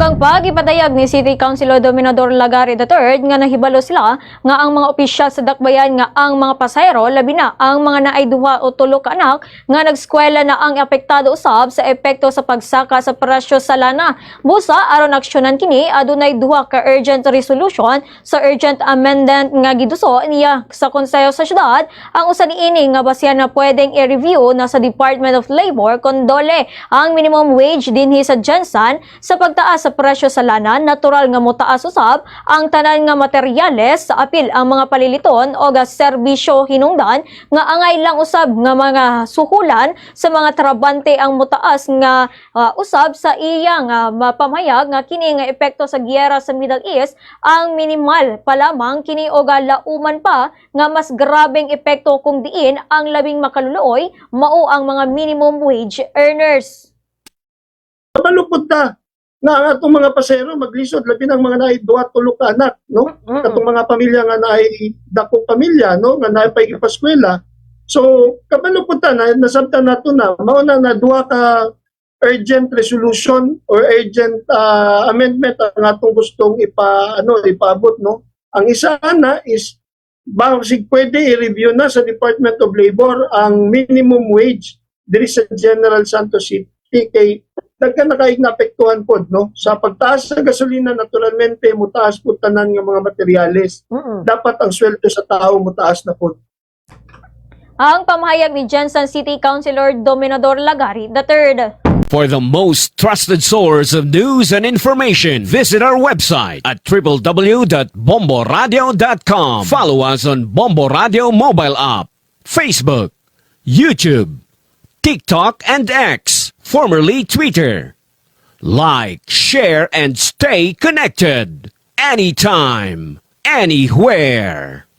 Ubang pagipatayag ni City Councilor Dominador Lagari III nga nahibalo sila nga ang mga opisyal sa dakbayan nga ang mga pasahero labi na ang mga naay duha o tulo ka anak nga nagskwela na ang apektado usab sa epekto sa pagsaka sa presyo sa lana. Busa aron aksyonan kini adunay duha ka urgent resolution sa urgent amendment nga giduso niya sa konseho sa syudad. Ang usa niini nga basyan na pwedeng i-review na sa Department of Labor kon dole ang minimum wage dinhi sa Jensen sa pagtaas sa presyo sa lana, natural nga motaas usab ang tanan nga materyales sa apil ang mga paliliton o ga serbisyo hinungdan nga angay lang usab nga mga suhulan sa mga trabante ang motaas nga usab sa iyang mapamayag nga kini nga epekto sa giyera sa Middle East ang minimal pa lamang kini o ga lauman pa nga mas grabeng epekto kung diin ang labing makaluluoy mao ang mga minimum wage earners. Malupod ta nga ang atong mga pasahero maglisod labi ng mga naay duha tulo ka anak, no? Katong mga pamilya nga naay dakong pamilya, no, nga naay paigipaskwela. So kabalupod ta na nasabtan nato na mao na duha ka urgent resolution or urgent amendment ang atong gustong ipaabot, no. Ang isa na is basig pwede i-review na sa Department of Labor ang minimum wage diri sa General Santos City kay daghan na kaig naapektuhan pod, no, sa pagtaas sa gasolina. Naturalmente mutaas pud tanan nga mga materyales. Dapat ang sweldo sa tao mutaas na pod. Ang pamahayag ni Jensen City Councilor Dominador Lagari III. For the most trusted source of news and information, visit our website at www.bomboradio.com. Follow us on Bombo Radio mobile app, Facebook, YouTube, TikTok, and X, formerly Twitter. Like, share, and stay connected. Anytime, anywhere.